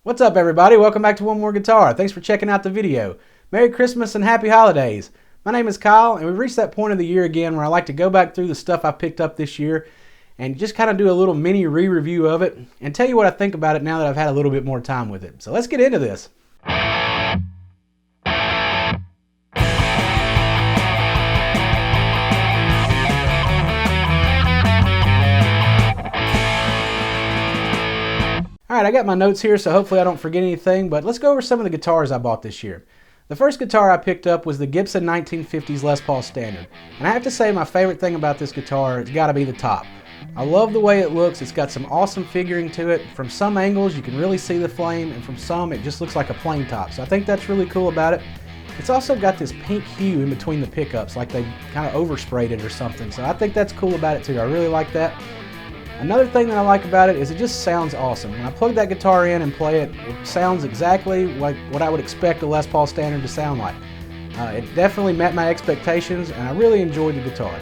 What's up everybody? Welcome back to One More Guitar. Thanks for checking out the video. Merry Christmas and Happy Holidays. My name is Kyle and we've reached that point of the year again where I like to go back through the stuff I picked up this year and just kind of do a little mini re-review of it and tell you what I think about it now that I've had a little bit more time with it. So let's get into this. Alright, I got my notes here, so hopefully I don't forget anything, but let's go over some of the guitars I bought this year. The first guitar I picked up was the Gibson 1950s Les Paul Standard. And I have to say my favorite thing about this guitar has got to be the top. I love the way it looks. It's got some awesome figuring to it. From some angles you can really see the flame, and from some it just looks like a plain top. So I think that's really cool about it. It's also got this pink hue in between the pickups, like they kind of oversprayed it or something. So I think that's cool about it too. I really like that. Another thing that I like about it is it just sounds awesome. When I plug that guitar in and play it, it sounds exactly like what I would expect a Les Paul Standard to sound like. It definitely met my expectations and I really enjoyed the guitar.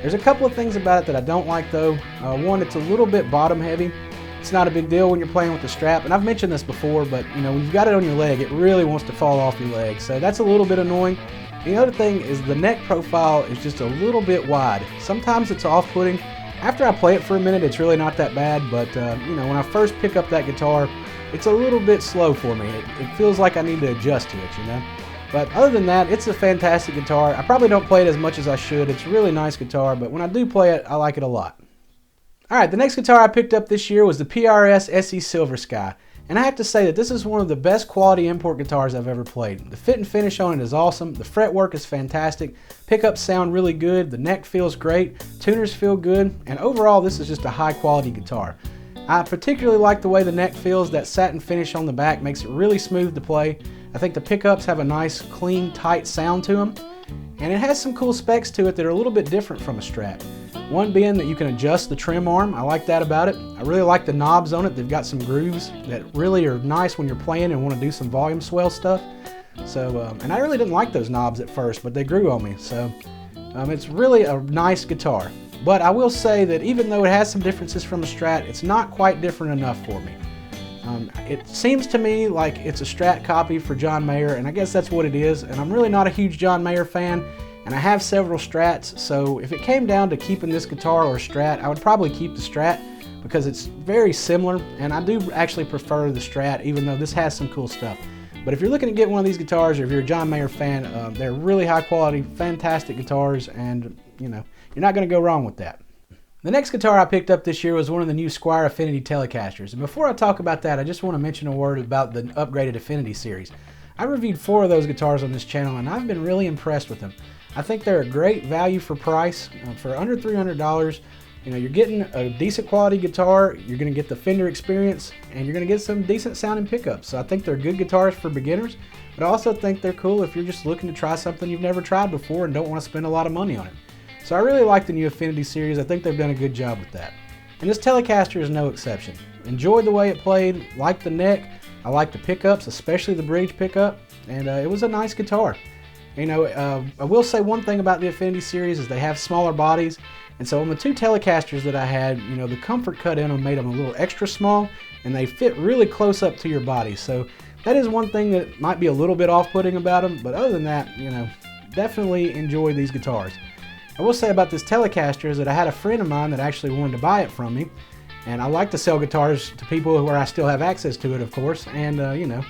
There's a couple of things about it that I don't like though. One, it's a little bit bottom heavy. It's not a big deal when you're playing with the strap, and I've mentioned this before, but you know, when you've got it on your leg, it really wants to fall off your leg, so that's a little bit annoying. The other thing is the neck profile is just a little bit wide. Sometimes it's off-putting. After I play it for a minute, it's really not that bad, but you know, when I first pick up that guitar, it's a little bit slow for me. It feels like I need to adjust to it, you know. But other than that, it's a fantastic guitar. I probably don't play it as much as I should. It's a really nice guitar, but when I do play it, I like it a lot. Alright, the next guitar I picked up this year was the PRS SE Silver Sky. And I have to say that this is one of the best quality import guitars I've ever played. The fit and finish on it is awesome, the fretwork is fantastic, pickups sound really good, the neck feels great, tuners feel good, and overall this is just a high quality guitar. I particularly like the way the neck feels. That satin finish on the back makes it really smooth to play. I think the pickups have a nice, clean, tight sound to them. And it has some cool specs to it that are a little bit different from a Strat. One being that you can adjust the trim arm. I like that about it. I really like the knobs on it. They've got some grooves that really are nice when you're playing and want to do some volume swell stuff. So, and I really didn't like those knobs at first, but they grew on me. So, it's really a nice guitar. But I will say that even though it has some differences from a Strat, it's not quite different enough for me. It seems to me like it's a Strat copy for John Mayer, and I guess that's what it is. And I'm really not a huge John Mayer fan, and I have several Strats, so if it came down to keeping this guitar or a Strat, I would probably keep the Strat because it's very similar, and I do actually prefer the Strat, even though this has some cool stuff. But if you're looking to get one of these guitars, or if you're a John Mayer fan, they're really high quality, fantastic guitars, and you know, you're not going to go wrong with that. The next guitar I picked up this year was one of the new Squier Affinity Telecasters. And before I talk about that, I just want to mention a word about the upgraded Affinity series. I reviewed 4 of those guitars on this channel and I've been really impressed with them. I think they're a great value for price. For under $300, you know, you're getting a decent quality guitar, you're going to get the Fender experience, and you're going to get some decent sounding pickups. So I think they're good guitars for beginners, but I also think they're cool if you're just looking to try something you've never tried before and don't want to spend a lot of money on it. So I really like the new Affinity series. I think they've done a good job with that. And this Telecaster is no exception. Enjoyed the way it played, liked the neck, I liked the pickups, especially the bridge pickup, and it was a nice guitar. You know, I will say one thing about the Affinity series is they have smaller bodies, and so on the 2 Telecasters that I had, you know, the comfort cut in them made them a little extra small, and they fit really close up to your body. So that is one thing that might be a little bit off-putting about them, but other than that, you know, definitely enjoy these guitars. I will say about this Telecaster is that I had a friend of mine that actually wanted to buy it from me, and I like to sell guitars to people where I still have access to it, of course, and you know,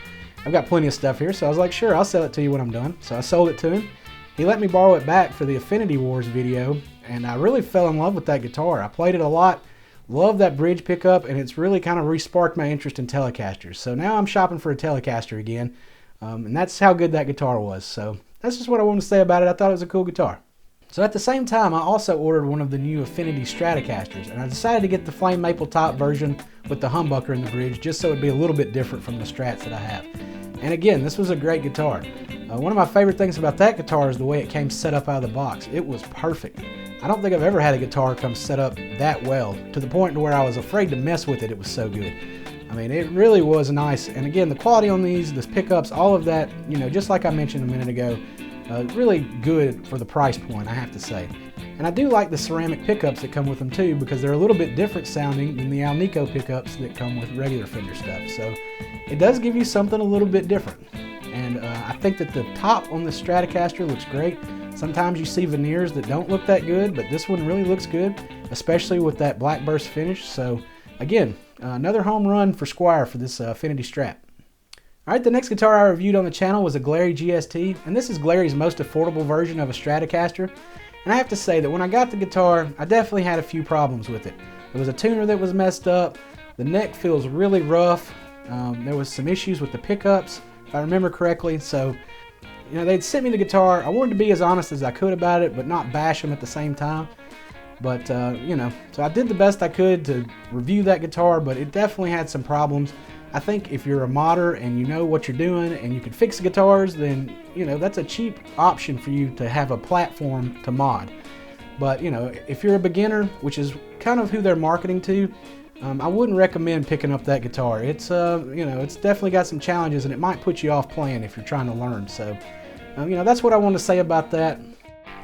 I've got plenty of stuff here, so I was like, sure, I'll sell it to you when I'm done. So I sold it to him. He let me borrow it back for the Affinity Wars video, and I really fell in love with that guitar. I played it a lot, love that bridge pickup, and it's really kind of re-sparked my interest in Telecasters. So now I'm shopping for a Telecaster again, and that's how good that guitar was. So that's just what I wanted to say about it. I thought it was a cool guitar. So at the same time, I also ordered one of the new Affinity Stratocasters, and I decided to get the flame maple top version with the humbucker in the bridge, just so it'd be a little bit different from the Strats that I have. And again, this was a great guitar. One of my favorite things about that guitar is the way it came set up out of the box. It was perfect. I don't think I've ever had a guitar come set up that well, to the point where I was afraid to mess with it. It was so good. I mean, it really was nice. And again, the quality on these, the pickups, all of that, you know, just like I mentioned a minute ago, really good for the price point, I have to say. And I do like the ceramic pickups that come with them too, because they're a little bit different sounding than the Alnico pickups that come with regular Fender stuff. So it does give you something a little bit different. And I think that the top on the Stratocaster looks great. Sometimes you see veneers that don't look that good, but this one really looks good, especially with that black burst finish. So again, another home run for Squier for this Affinity Strat. Alright, the next guitar I reviewed on the channel was a Glarry GST, and this is Glarry's most affordable version of a Stratocaster. And I have to say that when I got the guitar, I definitely had a few problems with it. There was a tuner that was messed up, the neck feels really rough, there was some issues with the pickups, if I remember correctly. So, you know, they'd sent me the guitar. I wanted to be as honest as I could about it, but not bash them at the same time. But, you know, so I did the best I could to review that guitar, but it definitely had some problems. I think if you're a modder and you know what you're doing and you can fix the guitars, then, you know, that's a cheap option for you to have a platform to mod. But, you know, if you're a beginner, which is kind of who they're marketing to, I wouldn't recommend picking up that guitar. It's, you know, it's definitely got some challenges, and it might put you off playing if you're trying to learn. So, you know, that's what I want to say about that.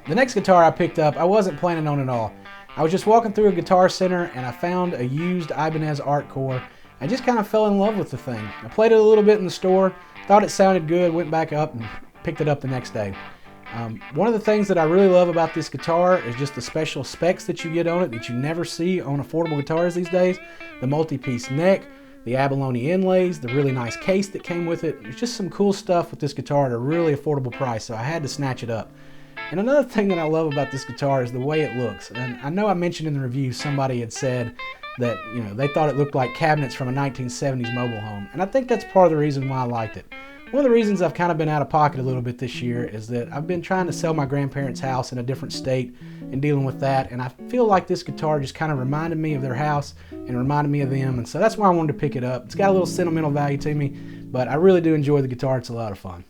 The next guitar I picked up, I wasn't planning on at all. I was just walking through a guitar center and I found a used Ibanez Artcore. I just kind of fell in love with the thing. I played it a little bit in the store, thought it sounded good, went back up and picked it up the next day. One of the things that I really love about this guitar is just the special specs that you get on it that you never see on affordable guitars these days. The multi-piece neck, the abalone inlays, the really nice case that came with it. There's just some cool stuff with this guitar at a really affordable price, so I had to snatch it up. And another thing that I love about this guitar is the way it looks. And I know I mentioned in the review somebody had said that, you know, they thought it looked like cabinets from a 1970s mobile home. And I think that's part of the reason why I liked it. One of the reasons I've kind of been out of pocket a little bit this year is that I've been trying to sell my grandparents' house in a different state and dealing with that, and I feel like this guitar just kind of reminded me of their house and reminded me of them, and so that's why I wanted to pick it up. It's got a little sentimental value to me, but I really do enjoy the guitar. It's a lot of fun.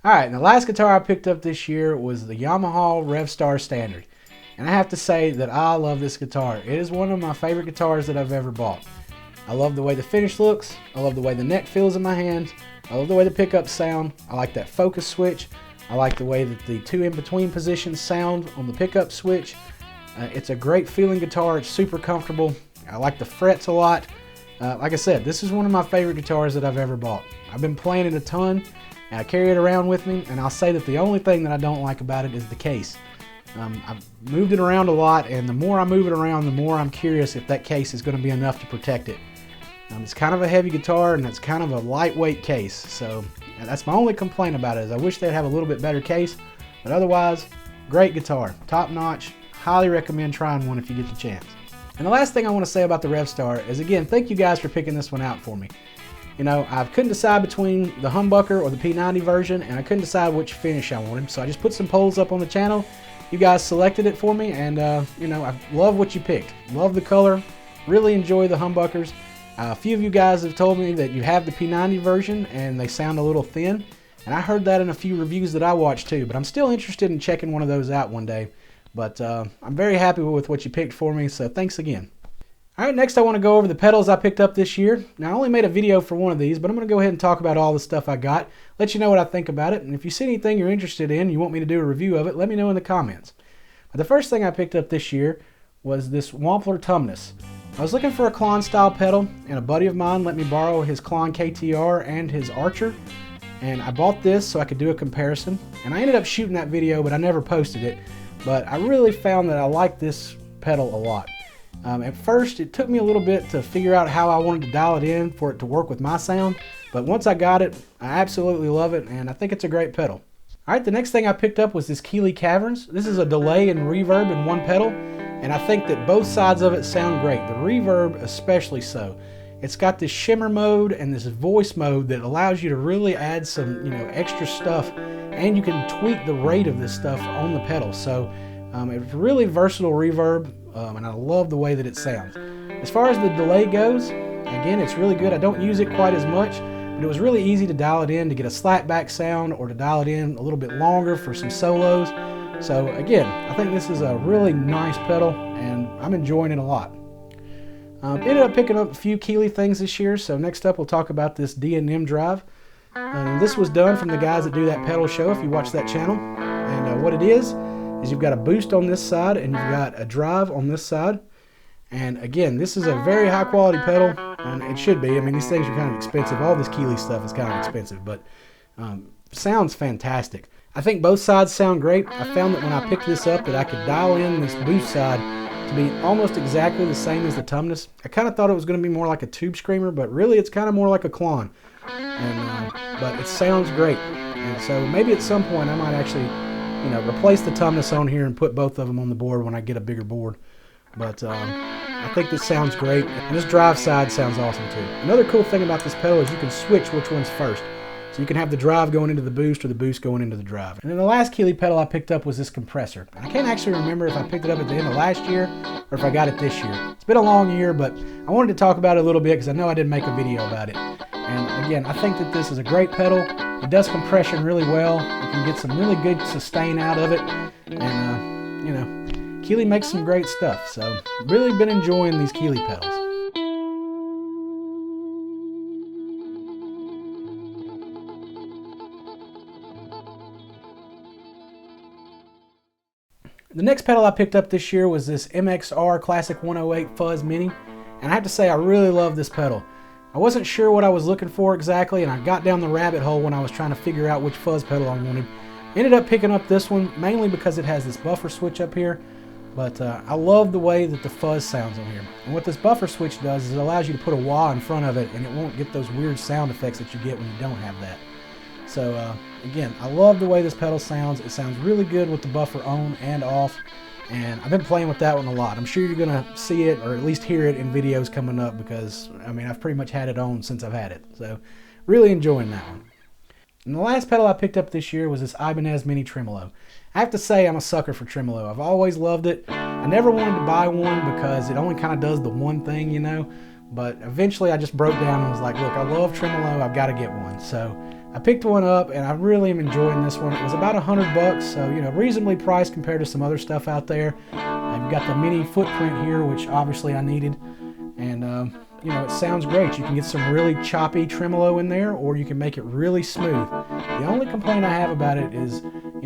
Alright, and the last guitar I picked up this year was the Yamaha Revstar Standard, and I have to say that I love this guitar. It is one of my favorite guitars that I've ever bought. I love the way the finish looks, I love the way the neck feels in my hands, I love the way the pickups sound. I like that focus switch. I like the way that the two in-between positions sound on the pickup switch. It's a great feeling guitar. It's super comfortable. I like the frets a lot. Like I said, this is one of my favorite guitars that I've ever bought. I've been playing it a ton, and I carry it around with me, and I'll say that the only thing that I don't like about it is the case. I've moved it around a lot, and the more I move it around, the more I'm curious if that case is going to be enough to protect it. It's kind of a heavy guitar, and it's kind of a lightweight case, so that's my only complaint about it. Is I wish they'd have a little bit better case, but otherwise, great guitar, top notch. Highly recommend trying one if you get the chance. And the last thing I want to say about the Revstar is, again, thank you guys for picking this one out for me. You know, I couldn't decide between the humbucker or the P90 version, and I couldn't decide which finish I wanted, so I just put some polls up on the channel. You guys selected it for me, and you know, I love what you picked. Love the color, really enjoy the humbuckers. A few of you guys have told me that you have the P90 version and they sound a little thin, and I heard that in a few reviews that I watched too, but I'm still interested in checking one of those out one day. But I'm very happy with what you picked for me, so thanks again. Alright, next I want to go over the pedals I picked up this year. Now I only made a video for one of these, but I'm going to go ahead and talk about all the stuff I got, let you know what I think about it, and if you see anything you're interested in, you want me to do a review of it, let me know in the comments. But the first thing I picked up this year was this Wampler Tumnus. I was looking for a Klon style pedal, and a buddy of mine let me borrow his Klon KTR and his Archer, and I bought this so I could do a comparison, and I ended up shooting that video, but I never posted it. But I really found that I like this pedal a lot. At first it took me a little bit to figure out how I wanted to dial it in for it to work with my sound, but once I got it, I absolutely love it, and I think it's a great pedal. Alright, the next thing I picked up was this Keeley Caverns. This is a delay and reverb in one pedal, and I think that both sides of it sound great. The reverb especially so. It's got this shimmer mode and this voice mode that allows you to really add some, you know, extra stuff, and you can tweak the rate of this stuff on the pedal. So it's really versatile reverb, and I love the way that it sounds. As far as the delay goes, again, it's really good. I don't use it quite as much, but it was really easy to dial it in to get a slapback sound or to dial it in a little bit longer for some solos. So again, I think this is a really nice pedal, and I'm enjoying it a lot. Ended up picking up a few Keeley things this year, so next up we'll talk about this D&M Drive. This was done from the guys that do that pedal show, if you watch that channel. And what it is you've got a boost on this side, and you've got a drive on this side. And again, this is a very high quality pedal. and it should be. I mean, these things are kind of expensive. All this Keeley stuff is kind of expensive, but sounds fantastic. I think both sides sound great. I found that when I picked this up that I could dial in this boost side to be almost exactly the same as the Tumnus. I kind of thought it was going to be more like a tube screamer, but really it's kind of more like a Klon. But it sounds great. And so maybe at some point I might actually, replace the Tumnus on here and put both of them on the board when I get a bigger board. But I think this sounds great, and this drive side sounds awesome too. Another cool thing about this pedal is you can switch which one's first. So you can have the drive going into the boost or the boost going into the drive. And then the last Keeley pedal I picked up was this compressor. I can't actually remember if I picked it up at the end of last year or if I got it this year. It's been a long year, but I wanted to talk about it a little bit because I know I didn't make a video about it. And again, I think that this is a great pedal. It does compression really well. You can get some really good sustain out of it. And, Keeley makes some great stuff. So really been enjoying these Keeley pedals. The next pedal I picked up this year was this MXR Classic 108 Fuzz Mini, and I have to say I really love this pedal. I wasn't sure what I was looking for exactly, and I got down the rabbit hole when I was trying to figure out which fuzz pedal I wanted. Ended up picking up this one, mainly because it has this buffer switch up here, but I love the way that the fuzz sounds on here. And what this buffer switch does is it allows you to put a wah in front of it, and it won't get those weird sound effects that you get when you don't have that. So again, I love the way this pedal sounds. It sounds really good with the buffer on and off, and I've been playing with that one a lot. I'm sure you're going to see it or at least hear it in videos coming up because, I mean, I've pretty much had it on since I've had it. So really enjoying that one. And the last pedal I picked up this year was this Ibanez Mini Tremolo. I have to say I'm a sucker for Tremolo. I've always loved it. I never wanted to buy one because it only kind of does the one thing, but eventually I just broke down and was like, look, I love Tremolo, I've got to get one. So I picked one up and I really am enjoying this one. It was about $100, so reasonably priced compared to some other stuff out there. You've got the mini footprint here, which obviously I needed, and it sounds great. You can get some really choppy tremolo in there, or you can make it really smooth. The only complaint I have about it is,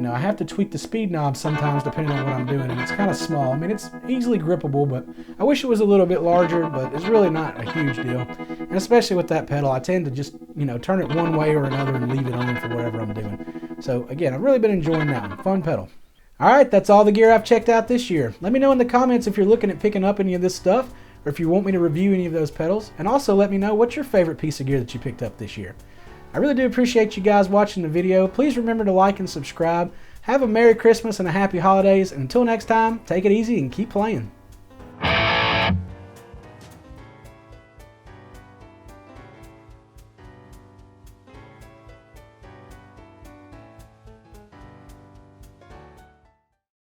I have to tweak the speed knob sometimes depending on what I'm doing, and it's kind of small. I mean, it's easily grippable, but I wish it was a little bit larger, but it's really not a huge deal. And especially with that pedal, I tend to just, turn it one way or another and leave it on for whatever I'm doing. So again, I've really been enjoying that one. Fun pedal. Alright, that's all the gear I've checked out this year. Let me know in the comments if you're looking at picking up any of this stuff, or if you want me to review any of those pedals, and also let me know what's your favorite piece of gear that you picked up this year. I really do appreciate you guys watching the video. Please remember to like and subscribe. Have a Merry Christmas and a Happy Holidays, and until next time, take it easy and keep playing.